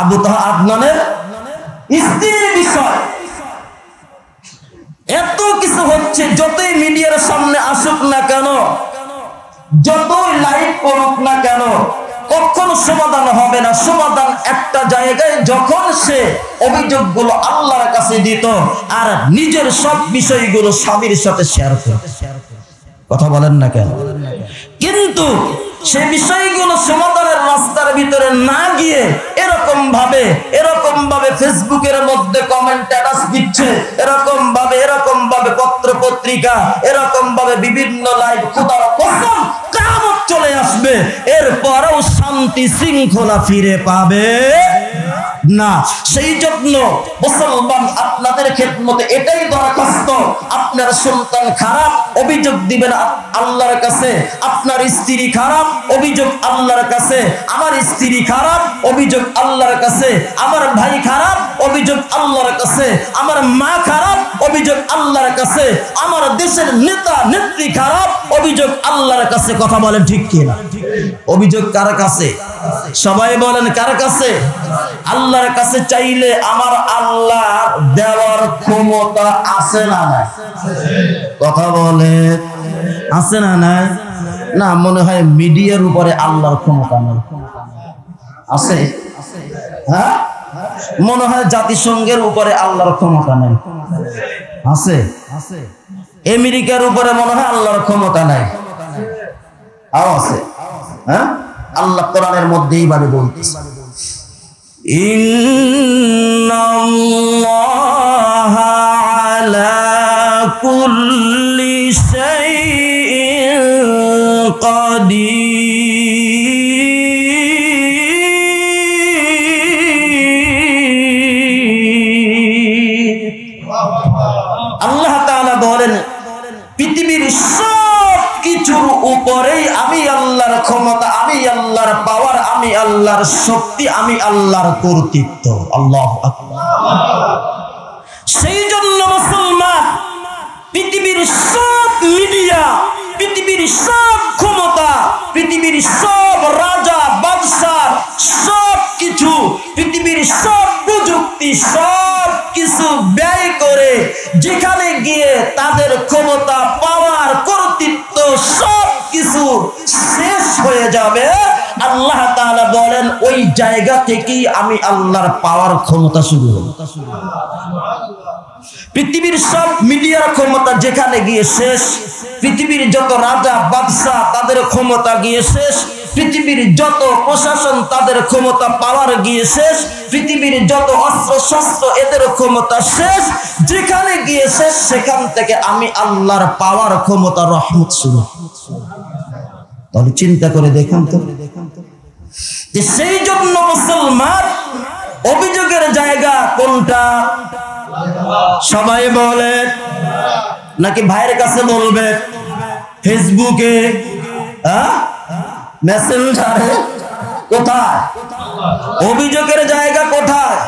আবু তাহা আদনানের স্ত্রীর বিষয় এত কিছু হচ্ছে, যতই মিডিয়ার সামনে আসুক না কেন, যতই লাইভ করুক না কেন, কখনো সমাধান হবে না। সমাধান একটা জায়গায়, যখন সে অভিযোগগুলো আল্লাহর কাছে দিত আর নিজের সব বিষয়গুলো স্বামীর সাথে শেয়ার করত। কথা বলেন না কেন? কিন্তু সে বিষয়গুলো সমাধানের রাস্তার ভিতরে না গিয়ে এরকম ভাবে ফেসবুকের মধ্যে কমেন্ট স্ট্যাটাস দিচ্ছে, এরকম ভাবে পত্র পত্রিকা, এরকম ভাবে বিভিন্ন লাইভ। খোদার কসম কিয়ামত চলে আসবে, এরপরেও শান্তি শৃঙ্খলা ফিরে পাবে না। সেই জন্য মুসলমান, আপনাদের খেদমতে এটাই দরখাস্ত, আপনার সন্তান খারাপ, অভিযোগ দিবেন আল্লাহর কাছে। আপনার স্ত্রী খারাপ, অভিযোগ আল্লাহর কাছে। আমার স্ত্রী খারাপ, অভিযোগ আল্লাহর কাছে। আমার ভাই খারাপ, অভিযোগ আল্লাহর কাছে। আমার মা খারাপ, অভিযোগ আল্লাহর কাছে। আমার দেশের নেতা নেত্রী খারাপ, অভিযোগ আল্লাহর কাছে। কথা বলেন ঠিক কিনা? অভিযোগ কার কাছে? সবাই বলেন কার কাছে? আল্লাহর কাছে চাইলে আমার আল্লাহ দেওয়ার ক্ষমতা আছে না নাই? কথা বলে আছে না নাই? না, মনে হয় মিডিয়ার উপরে আল্লাহর ক্ষমতা নেই। আছে? হ্যাঁ, মনে হয় জাতিসংঘের উপরে আল্লাহর ক্ষমতা নেই। আছে? আমেরিকার উপরে মনে হয় আল্লাহর ক্ষমতা নাই। আছে? হ্যাঁ, আল্লাহ কোরআনের মধ্যেই বারে বলতেছে, ইন্নাল্লাহা আলা কুল্লি শাইইন কাদির। আল্লাহ তাআলা বলেন, পৃথিবীর সব কিছুর উপরেই আমি আল্লাহর ক্ষমতা, আমি আল্লাহর পাওয়ার, আমি আল্লাহর শক্তি, আমি আল্লাহর কর্তৃত্ব। আল্লাহু আকবার। সেই জন্য মুসলমান, পৃথিবীর সব মিডিয়া, পৃথিবীর সব ক্ষমতা, পৃথিবীর সব রাজা বাদশাহ, সব কিছু, পৃথিবীর সব প্রযুক্তি, সব কিছু ব্যয় করে যেখানে গিয়ে তাদের ক্ষমতা, পাওয়ার, কর্তৃত্ব সব কিছু শেষ হয়ে যাবে, আল্লাহ তাআলা বলেন ওই জায়গা থেকেই আমি আল্লাহর পাওয়ার, ক্ষমতা শুরু হবে। পৃথিবীর সব মিডিয়ার ক্ষমতা যেখানে গিয়ে শেষ, পৃথিবীর যত রাজা বাদশাহ তাদের ক্ষমতা গিয়ে শেষ, পৃথিবীর যত প্রশাসন তাদের ক্ষমতা, পাওয়ার গিয়ে শেষ, পৃথিবীর যত অস্ত্র শস্ত্র এদের ক্ষমতা শেষ, যেখানে গিয়ে শেষ সেখান থেকে আমি আল্লাহর পাওয়ার, ক্ষমতা, রহমত শুরু। তাহলে চিন্তা করে দেখুন তো, সেই জন্য মুসলমান অভিযোগের জায়গা কোনটা? সবাই বলে নাকি ভাইয়ের কাছে বলবে? ফেসবুকে, মেসেঞ্জারে, কোথায় অভিযোগের জায়গা? কোথায়?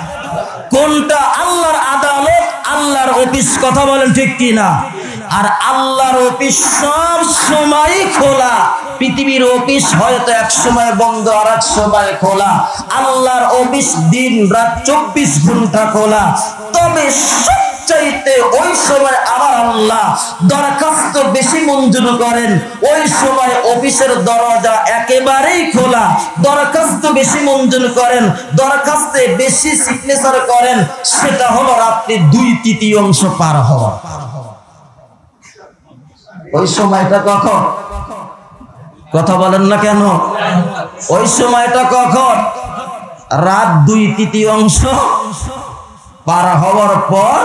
কোনটা? আল্লাহর আদালত, আল্লাহর অফিস। কথা বলেন ঠিক কি না? আর আল্লাহর অফিস সব সময় খোলা। পৃথিবীর অফিস হয়তো এক সময় বন্ধ, আর এক সময় খোলা। আল্লাহর অফিস দিন রাত 24 ঘন্টা খোলা। তবে চাইতে ওই সময় আমার আল্লাহ দরখাস্ত বেশি মঞ্জুর করেন। ওই সময় অফিসের দরজা একেবারেই খোলা, দরখাস্ত বেশি মঞ্জুর করেন, দরখাস্তে বেশি সিগনেচার করেন। সেটা হলো রাত্রি 2/3 পার হওয়া। ওই সময়টা কখন? কথা বলেন না কেন? ওই সময়টা কখন? রাত 2/3 পার হওয়ার পর,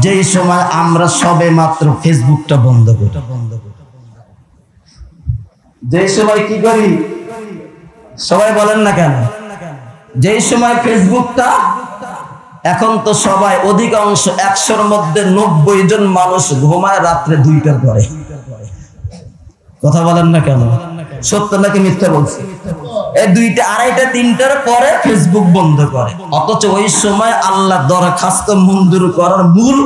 যেই সময় আমরা সবে মাত্র ফেসবুকটা বন্ধ করি। যেই সময় কি করি? সবাই বলেন না কেন? যেই সময় ফেসবুকটা, এখন তো সবাই অধিকাংশ 100-র মধ্যে 90 জন মানুষ ঘুমায় রাত্রে 2টার পরে। কথা বলেন না কেন? সত্য নাকি মিথ্যা বলছি? এই 2টা, 2:30, 3টার পরে ফেসবুক বন্ধ করে। অথচ ওই সময় আল্লাহ দরখাস্ত মঞ্জুর করার মূল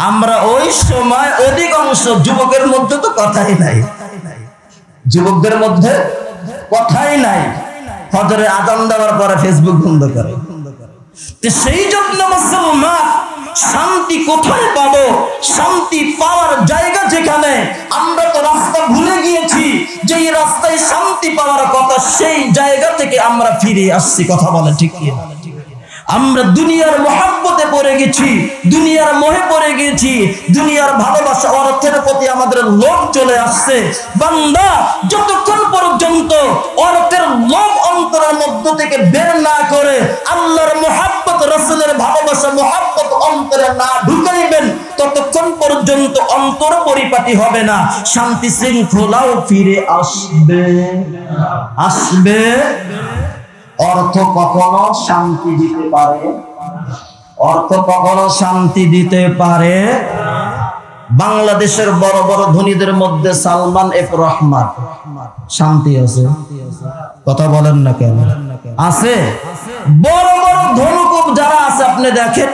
আমরা ওই সময় অধিকাংশ যুবকের মধ্যে তো কথাই নাই, যুবকদের মধ্যে কথাই নাই। ফজরের আযান দেওয়ার পরে ফেসবুক বন্ধ করে। সেই জন্য মুসলমান শান্তি কোথায় পাবো? শান্তি পাওয়ার জায়গা যেখানে, আমরা তো রাস্তা ভুলে গিয়েছি। যেই রাস্তায় শান্তি পাওয়ার কথা, সেই জায়গা থেকে আমরা ফিরে আসছি। কথা বলে ঠিক কি? আমরা দুনিয়ার মহব্বতে পড়ে গেছি, দুনিয়ার মোহে পড়ে গেছি, দুনিয়ার ভালোবাসা অর্থের প্রতি আমাদের লোভ চলে আসছে। বান্দা যতক্ষণ পর্যন্ত অর্থের লোভ অন্তরের মধ্য থেকে বের না করে, আল্লাহর মহব্বত, রাসূলের ভালোবাসা, মহব্বত অন্তরে না ঢুকাইবেন, ততক্ষণ পর্যন্ত অন্তর পরিপাটি হবে না। শান্তি শৃঙ্খলাও ফিরে আসবে। অর্থ কখনো শান্তি দিতে পারে? অর্থ কখনো শান্তি দিতে পারে? বাংলাদেশের বড় বড় ধনীদের মধ্যে সালমান এফ রহমান, শান্তি আছে? কথা বলেন না কেন? আছে। বড় বড় ধনকুব যারা আছে, আপনি দেখেন,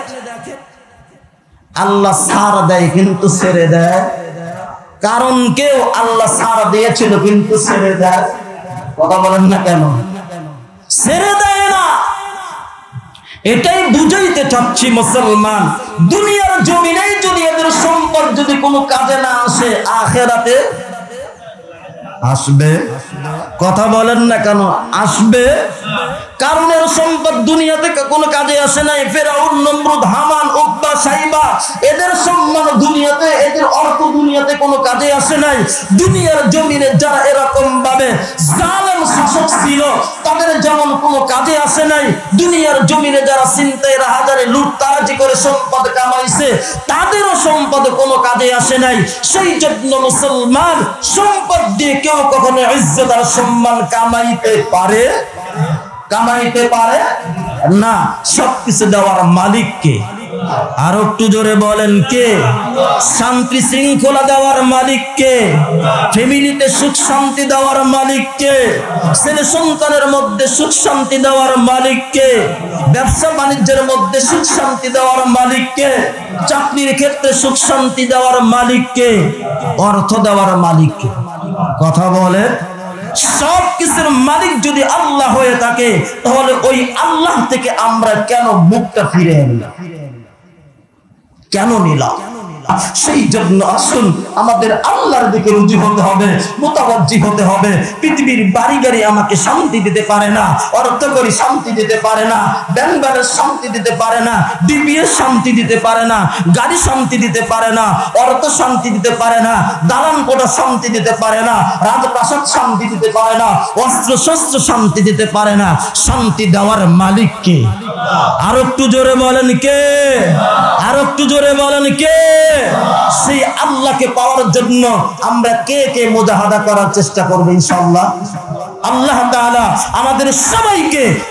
আল্লাহ ছাড় দেয় কিন্তু ছেড়ে দেয়। কারণ কেউ আল্লাহ ছাড় দিয়েছিল কিন্তু ছেড়ে দেয়। কথা বলেন না কেন? ছেড়ে দেয় না। এটাই বুঝাইতে চাচ্ছি মুসলমান, দুনিয়ার জমিনেই যদি এদের সম্পদ যদি কোনো কাজে না আসে, আখিরাতে আসবে। কথা বলেন না কেন? আসবে। কারণ এর সম্পদ দুনিয়াতে কোনো কাজে আসে নাই। ফেরাউন, নমরুদ, হামান, উকবা, সাইবা, এদের সম্মান দুনিয়াতে, এদের অর্থ দুনিয়াতে কোনো কাজে আসে নাই। দুনিয়ার জমিনে যারা এরকম ভাবে জালেম শাসক ছিল, তাদের যেমন কোনো কাজে আসে নাই। দুনিয়ার জমিনে যারা ছিনতাই, রাহাজানি, লুটতারাজি করে সম্পদ কামাইছে, তাদেরও সম্পদ কোনো কাজে আসে নাই। সেই জন্য মুসলমান, সম্পদ দিয়ে কেউ কখনো ইজ্জত আর সম্মান কামাইতে পারে না। সবকিছু দেওয়ার মালিক কে? আর একটু জোরে বলেন কে? শান্তি শৃঙ্খলা দেওয়ার মালিক কে? ফ্যামিলিতে সুখ শান্তি দেওয়ার মালিক কে? ছেলে সন্তানের মধ্যে সুখ শান্তি দেওয়ার মালিক কে? ব্যবসা বাণিজ্যের মধ্যে সুখ শান্তি দেওয়ার মালিক কে? চাকরির ক্ষেত্রে সুখ শান্তি দেওয়ার মালিক কে? অর্থ দেওয়ার মালিক কে? কথা বলে। সব কিছুর মালিক যদি আল্লাহ হয়ে থাকে, তাহলে ওই আল্লাহ থেকে আমরা কেন মুখটা ফিরে নিলাম? কেন নিলাম? সেই জন্য আসুন আমাদের আল্লাহর দিকে রুজু হতে হবে, মুতাওয়াজ্জি হতে হবে। পৃথিবীর বাড়ি গাড়ি আমাকে শান্তি দিতে পারে না, অর্থ করি শান্তি দিতে পারে না, ব্যাংক ব্যালেন্স শান্তি দিতে পারে না, ডিবিএস শান্তি দিতে পারে না, গাড়ি শান্তি দিতে পারে না, অর্থ শান্তি দিতে পারে না, দালান কোঠা শান্তি দিতে পারে না, রাজপ্রাসাদ শান্তি দিতে পারে না, অস্ত্র শস্ত্র শান্তি দিতে পারে না। শান্তি দেওয়ার মালিক কে? আর একটু জোরে বলেন কে? আর একটু জোরে বলেন কে? সেই আল্লাহকে পাওয়ার জন্য আমরা কে কে মুজাহাদা করার চেষ্টা করব ইনশাআল্লাহ? আল্লাহ তাআলা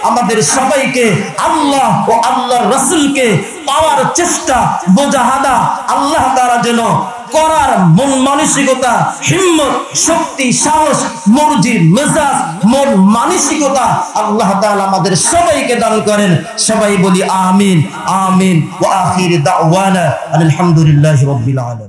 আমাদের সবাইকে আল্লাহ ও আল্লাহর রাসূলকে পাওয়ার চেষ্টা মুজাহাদা আল্লাহ তাআলা যেন করার মন মানসিকতা, হিম্মত, শক্তি, সাহস, মর্জি, মেজাজ, মন মানসিকতা আল্লাহ তাআলা আমাদের সবাইকে দান করেন। সবাই বলি আমিন আমিন। ওয়া আখির দাওয়ানা আলহামদুলিল্লাহি রাব্বিল আলামিন।